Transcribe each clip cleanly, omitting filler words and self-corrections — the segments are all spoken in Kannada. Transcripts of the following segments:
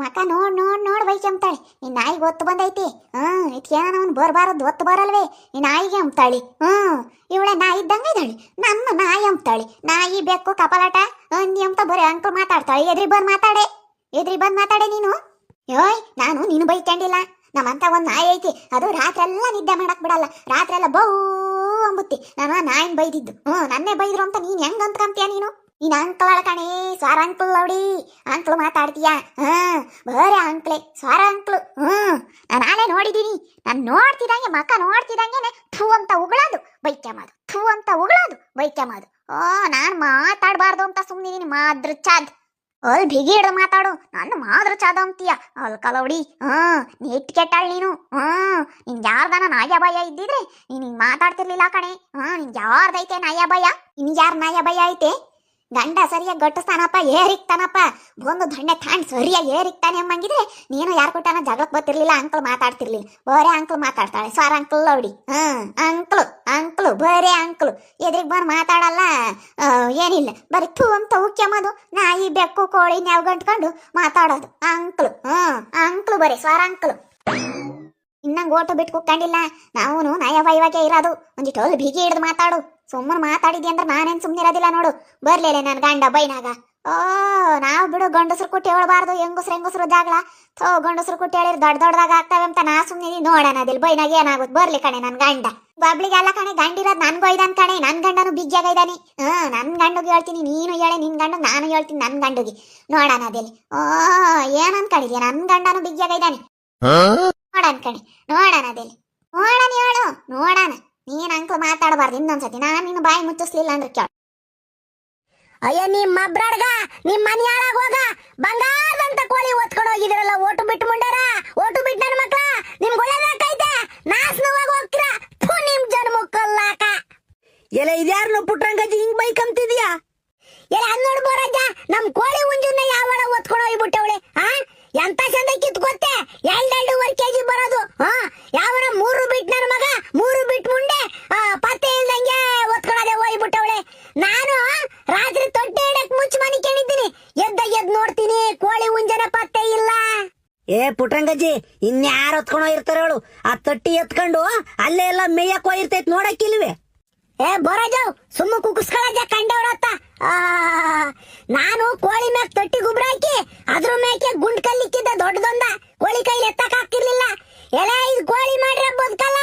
ಮಕ ನೋಡ್ ನೋಡ್ ನೋಡ್ ಬೈಕ್ ಅಂತಾಳೆ ಈ ನಾಯಿಗೆ ಒತ್ತು ಬಂದೈತಿ. ಇದ್ಕೇನ ಅವನು ಬರ್ಬಾರದು ಒತ್ತು ಬರಲ್ವೇ ಈ ನಾಯಿಗೆ ಅಂತಾಳಿ. ಇವಳೆ ನಾಯಿ ಇದ್ದಂಗೆ ಇದ್ದಾಳೆ, ನಮ್ಮ ನಾಯಿ ಅಂತಾಳಿ. ನಾಯಿ ಬೆಕ್ಕು ಕಪಾಲಾಟ ಅಂದಿ ಅಂತ ಬರೀ ಅಂಕಲ್ ಮಾತಾಡ್ತಾಳೆ. ಎದ್ರಿ ಬಂದ್ ಮಾತಾಡೆ ನೀನು. ಯೋಯ್ ನಾನು ನೀನು ಬೈಕೊಂಡಿಲ್ಲ. ನಮ್ಮಂತ ಒಂದ್ ನಾಯಿ ಐತಿ, ಅದು ರಾತ್ರೆಲ್ಲ ನಿದ್ದೆ ಮಾಡಕ್ ಬಿಡಲ್ಲ. ರಾತ್ರೆಲ್ಲ ಬೌ ಅಂಬುತ್ತಿ. ನಾನು ಆ ನಾಯಿನ ಬೈದಿದ್ದು. ನನ್ನೇ ಬೈದ್ರು ಅಂತ ನೀನ್ ಹೆಂಗ್ ಅಂತ್ಕಂತೀಯ ನೀನು? ನೀನ್ ಅಂಕಲ್ ಕಣೆ, ಸ್ವಾರ ಅಂಕಲ್ ನೋಡಿ ಅಂಕ್ಳು ಮಾತಾಡ್ತೀಯ. ಬರೇ ಅಂಕ್ಲೆ ಸ್ವಾರ ಅಂಕ್ಳು. ನಾನು ನಾಳೆ ನೋಡಿದೀನಿ. ನಾನು ನೋಡ್ತಿದಂಗೆ ಮಕ್ಕ ನೋಡ್ತಿದಂಗೆನೆ ಥೂ ಅಂತ ಉಗಳೋದು ಬೈಕ್ಯಮದು, ಥೂ ಅಂತ ಉಗಳೋದು ಬೈಕ್ಯಮದು. ನಾನ್ ಮಾತಾಡ್ಬಾರ್ದು ಅಂತ ಸುಮ್ನಿದೀನಿ. ಮಾದ್ರ ಚಾದ್ ಅಲ್ ಬಿಗಿ ಹಿಡ್ದು ಮಾತಾಡು. ನನ್ನ ಮಾದ್ರ ಚಾದ ಅಂತೀಯ ಅಲ್ ಕಲವಡಿ. ನೆಟ್ ಕೆಟ್ಟಾಳ್ ನೀನು. ನಿನ್ಗೆ ಯಾರ್ದಾನ ನಾಯ ಭಯ ಇದ್ದಿದ್ರೆ ನೀನ್ ಮಾತಾಡ್ತಿರ್ಲಿಲ್ಲ ಕಣೆ. ನಿನ್ಗೆ ಯಾರ್ದೈತೆ ನಾಯ ಭಯ? ನಿನ್ಗೆ ಯಾರ ನಾಯ ಭಯ ಐತೆ? ಗಂಡ ಸರಿಯಾಗಿ ಗಟ್ಟಿಸ್ತಾನಪ್ಪ, ಏರಿಕ್ತಾನಪ್ಪ, ಬಂದು ದಂಡೆ ತಾಂಡ್ ಸರಿಯಾಗಿ ಏರಿಕ್ತಾನೆ ಎಂಬಂಗಿದ್ರೆ ನೀನು ಯಾರು ಕೊಟ್ಟಾನ ಜಗಳಕ್ಕೆ ಬರ್ತಿರ್ಲಿಲ್ಲ, ಅಂಕಲ್ ಮಾತಾಡ್ತಿರ್ಲಿಲ್ಲ. ಬರೇ ಅಂಕಲ್ ಮಾತಾಡ್ತಾಳೆ, ಸ್ವಾರ ಅಂಕಲ್ ನೋಡಿ. ಅಂಕ್ಲು ಬರೇ ಅಂಕ್ಲು. ಎದ್ರಿಗೆ ಬಂದು ಮಾತಾಡಲ್ಲ, ಏನಿಲ್ಲ, ಬರೀ ಥೂ ಅಂತ ಉಕ್ಯಮದು. ನಾಯಿ ಬೆಕ್ಕು ಕೋಳಿ ನೆವ್ ಗಂಟ್ಕೊಂಡು ಮಾತಾಡೋದು ಅಂಕ್ಲು. ಅಂಕ್ಲು ಬರೀ ಸ್ವಾರ ಅಂಕ್ಲು. ಇನ್ನಂಗೆ ಓಟು ಬಿಟ್ಟು ಕುಕ್ಕೊಂಡಿಲ್ಲ. ನಾವು ನಯವಾಗೆ ಇರೋದು. ಒಂದಿಟ್ಟು ಅಲ್ಲಿ ಬಿಗಿ ಹಿಡ್ದು ಮಾತಾಡು. ಸುಮ್ಮನೆ ಮಾತಾಡಿದ್ಯ ಅಂದ್ರೆ ನಾನೇನು ಸುಮ್ಮನೆ ಇರೋದಿಲ್ಲ ನೋಡು. ಬರ್ಲಿಲ್ಲ ನನ್ನ ಗಂಡ ಬೈನಾಗ. ನಾವು ಬಿಡು ಗಂಡಸ್ರು ಕುಟ್ಟಿ ಹೇಳಬಾರ್ದು. ಹೆಂಗಸ್ರು ಜಾಗ್ಲ ಗಂಡಸ್ರು ಕುಟ್ಟಿ ಹೇಳಿರ್ ದೊಡ್ಡದಾಗ ಆಗ್ತಾವೆ ಅಂತ ನಾ ಸುಮ್ಮನೆ ನೋಡೋಣ. ಅದಿಲ್ಲ ಬೈನಾಗ ಏನಾಗುತ್ತೆ. ಬರ್ಲಿ ಕಣೆ ನನ್ನ ಗಂಡ. ಬಬ್ಳಿಗೆಲ್ಲ ಕಣೆ ಗಂಡಿರೋದು ನನ್ಗೂ ಇದ್ದಾನೆ ಕಣೆ. ನನ್ನ ಗಂಡನು ಬಿಗ್ಗಿಯಾಗ ಇದ್ದಾನೆ. ನನ್ನ ಗಂಡಗೆ ಹೇಳ್ತೀನಿ, ನೀನು ಹೇಳಿ ನಿನ್ ಗಂಡಗೆ, ನಾನು ಹೇಳ್ತೀನಿ ನನ್ನ ಗಂಡಗೆ. ನೋಡೋಣ ಅದಿಲ್ಲ. ಏನಂತ ಕಣಿದ್ಯಾ? ನನ್ನ ಗಂಡನು ಬಿಗ್ಗಿಯಾಗ ಇದ್ದಾನೆ. ನೋಡೋಣ ಕಣೆ, ನೋಡೋಣ ಅದಿಲ್ಲ. ನೋಡೋಣ ಹೇಳು, ನೋಡೋಣ. ನೀನ್ ಅಂಕಲ್ ಮಾತಾಡಬಾರ್ದು ಇನ್ನೊಂದ್ಸತಿ. ನಾನು ನಿನ್ನ ಬಾಯಿ ಮುಚ್ಚಿಸ್ಲಿಲ್ಲ ಅಂದ್ರೆ ಕೇಳ. ಅಯ್ಯ ನಿಮ್ಮ ಬ್ರಾಡ್ಗ ನಿಮ್ ಮನಿ ಹಾಳಾಗ ಹೋಗ. ಬಂಗಾರದಂತ ಕೋಳಿ ಒತ್ಕೊಂಡು ಹೋಗಿದಿರಲ್ಲ, ಓಟು ಬಿಟ್ಟು ಮುಂಡಾರ. ಓಟು ಬಿಟ್ಟು ನನ್ನ ಮಕ್ಳ ನಿಮ್ಗೆ ಒಳ್ಳೇದಾಕೈತೆ. ನಾಶನವಾಗಿ ಹೋಗ್ತೀರಾ. ನಿಮ್ ಜನ್ಮಕ್ಕಲ್ಲಾಕ. ಎಲ್ಲ ಇದ್ಯಾರನ್ನು ಪುಟ್ರಂಗಜ್ಜಿ ಹಿಂಗ್ ಬೈಕ್ ಅಂತಿದ್ಯಾ? ಎಲ್ಲ ಅನ್ನೋಡ್ ಬೋರಜ್ಜ, ನಮ್ ಕೋಳಿ ಹುಂಜನ್ನ ಯಾವಳ ಒತ್ಕೊಂಡು ಹೋಗ್ಬಿಟ್ಟವಳೆ. ಎಂತ ಚಂದ ಕಿತ್ಕೊತ್ತೆ. 2.5 ಕೆಜಿ ಬರೋದು. ಯಾವನ 3 ಬಿಟ್ಟು ನನ್ನ ಮಗ 3 ಬಿಟ್ಟು ಮುಂಡೆ ಪತ್ತೆ ಇಲ್ದಂಗೆ ಒತ್ಕೊಳ್ಳೋದೆ ಹೋಗ್ಬಿಟ್ಟವಳೆ. ನಾನು ರಾತ್ರಿ ತೊಟ್ಟೆ ಇಡಕ್ ಮುಚ್ಚ ಮನೆ ಕೇಳಿದ್ದೀನಿ. ಎದ್ದು ನೋಡ್ತೀನಿ, ಕೋಳಿ ಹುಂಜನ ಪತ್ತೆ ಇಲ್ಲ. ಏ ಪುಟ್ರಂಗಜ್ಜಿ, ಇನ್ಯಾರು ಹೊತ್ಕೊಂಡು ಹೋಗಿರ್ತಾರ ಹೇಳು? ಆ ತೊಟ್ಟಿ ಎತ್ಕೊಂಡು ಅಲ್ಲೇ ಎಲ್ಲ ಮೇಯಕ್ ಹೋಗಿರ್ತೈತ್ ನೋಡಕ್ಕಿಲ್ವೇ? ಏ ಬರೋಜ ಸುಮ್ಮ ಕುಕ್ಕಸ್ಕೊಳ್ಳ ಕಂಡವ್ರತ್ತ. ನಾನು ಕೋಳಿ ಮ್ಯಾಕ್ ತೊಟ್ಟಿ ಗುಬ್ರ ಹಾಕಿ ಅದ್ರ ಮ್ಯಾಕೆ ಗುಂಡ್ ಕಲ್ಲಿಕ್ಕಿದ್ದ ದೊಡ್ಡದೊಂದ. ಕೋಳಿ ಕೈಲಿ ಎತ್ತಕ್ ಹಾಕಿರ್ಲಿಲ್ಲ. ಎಲೆ ಇದು ಕೋಳಿ ಮಾಡ್ರೆ ಬದುಕಲ್ಲ.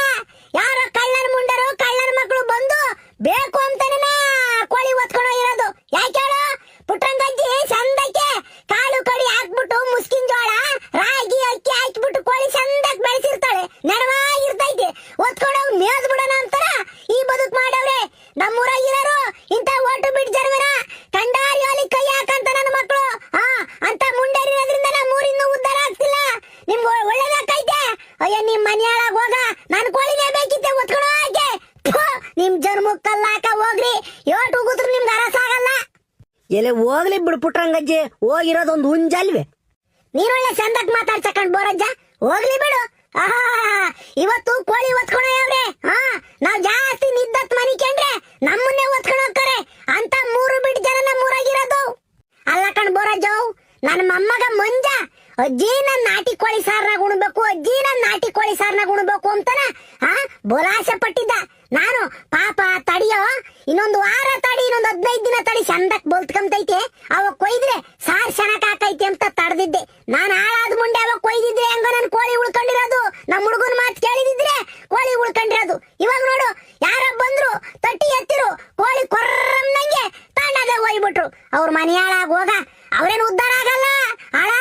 ಯಾರೋ ಕಳ್ಳನ ಮುಂಡರು ಕಳ್ಳನ ಮಕ್ಕಳು ಬಂದು ಬೇಕು ಅಂತಾನೆ ಕೋಳಿ ಒತ್ಕೊಂಡು ಇರೋದು. ಯಾಕೆ ಹೇಳು? ಪುಟ್ರಂಗಜ್ಜಿ ಚಂದಕ್ಕೆ ಕಾಳು ಕಡಿ ಹಾಕ್ಬಿಟ್ಟು ಮುಸ್ಕಿನ ಜೋಳ ರಾಗಿ ಅಕ್ಕಿ ಹಾಕ್ಬಿಟ್ಟು ಕೋಳಿ ಚಂದಕ್ಕೆ ಬೆಳೆಸಿರ್ತಾಳೆ. ನೆರವಾಗಿರ್ತೈತಿ. ಒತ್ಕೊಂಡೋಗಿ ಮೇದ್ ಬಿಡೋಣ ಅಂತಾರ ಈ ಬದುಕ್ ಮಾಡವ್ರೆ. ನಮ್ಮೂರಾಗಿರೋರು ಇಂತ ಓಟು ಬಿಟ್ಟು ಜರ್ಮನ ಕಂಡಾರಿ ಹೊಲಿ ಕೈ ಹಾಕಂತ ನನ್ನ ಮಕ್ಕಳು. ಅಂತ ಮುಂಡೇರಿರೋದ್ರಿಂದ ನಮ್ಮೂರಿನ್ನೂ ಉದ್ಧಾರ ಆಗ್ತಿಲ್ಲ. ನಿಮ್ಗೆ ಒಳ್ಳೇದಾಕೈತೆ. ಅಯ್ಯ ನಿಮ್ ಮನೆ ಹಾಳಾಗ ಹೋಗ. ನನ್ ಕೋಳಿನೇ ಬೇಕಿತ್ತೆ ಒತ್ಕೊಂಡು ಹೋಗಕ್ಕೆ. ನಿಮ್ ಜನ್ಮಕ್ಕಲ್ಲಾಕ ಹೋಗ್ರಿ. ಯೋಟ್ ಹೋಗುದ್ರು ನಿಮ್ಗೆ ಅರಸ ಆಗಲ್ಲ. ಎಲೆ ಹೋಗ್ಲಿ ಬಿಡು ಪುಟ್ರಂಗಜ್ಜಿ, ಹೋಗಿರೋದೊಂದು ಹುಂಜಲ್ವೇ? ನೀನೊಳ್ಳೆ ಚಂದಕ್ ಮಾತಾಡ್ಸಕೊಂಡ್ ಬೋರಜ್ಜ, ಹೋಗ್ಲಿ ಬಿಡು. ಇವತ್ತು ಕೋಳಿ ಒತ್ಕೊಂಡು ಹೋಗ್ರೆ. ನಾವ್ ಜಾಸ್ತಿ ನಿದ್ದತ್ ಮನಿ ಕೇಂದ್ರೆ ನಮ್ಮನ್ನೇ ಒತ್ಕೊಂಡು ಹೋಗ್ತಾರೆ ಅಂತ 3 ಬಿಟ್ಟು ಜನ ನಮ್ಮೂರಾಗಿರೋದು. ಅಲ್ಲ ಕಣ್ ಬೋರಜ್ಜ, ನನ್ನ ಮೊಮ್ಮಗ ಮಂಜ ಅಜ್ಜಿ ನನ್ ನಾಟಿ ಕೋಳಿ ಸಾರ್ನಾಗ ಉಣ್ಬೇಕು, ಅಜ್ಜಿ ನನ್ ನಾಟಿ ಕೋಳಿ ಸಾರ್ನಾಗ ಉಣ್ಬೇಕು ಅಂತಾನ ಬೋಲಾಸೆ ಪಟ್ಟಿದ್ದ. ನಾನು ಪಾಪ ತಡಿಯೋ, ಇನ್ನೊಂದು ವಾರ ತಡಿ, ಇನ್ನೊಂದು 15 ದಿನ ತಡಿ, ಚಂದಕ್ ಬೋಲ್ತ್ಕಂತೈತೆ. ಅವ ಕೊಯ್ದ್ರೆ ಸಾರ್ ಶನಕ್ ಹಾಕೈತೆ ಅಂತ ತಡೆದಿದ್ದೆ. ನಾನ್ ಹಾಳಾದ ಮುಂಡೆ ಅವ ಕೊಯ್ದಿದ್ರೆ ಹೆಂಗ ನನ್ ಕೋಳಿ ಉಳ್ಕೊಂಡಿರೋದು. ನಮ್ಮ ಹುಡುಗನ ಮಾತು ಕೇಳಿದಿದ್ರೆ ಕೋಳಿ ಉಳ್ಕೊಂಡಿರೋದು. ಇವಾಗ ನೋಡು, ಯಾರ ಬಂದ್ರು ತಟ್ಟಿ ಎತ್ತಿರು ಕೋಳಿ ಕೊರ್ರಂದಂಗೆ ತಾಂಡಾಗ ಹೋಗ್ಬಿಟ್ರು. ಅವ್ರ ಮನೆ ಹಾಳಾಗ ಹೋಗ. ಅವ್ರೇನು ಉದ್ಧಾರ ಆಗಲ್ಲ. ಹಾಳ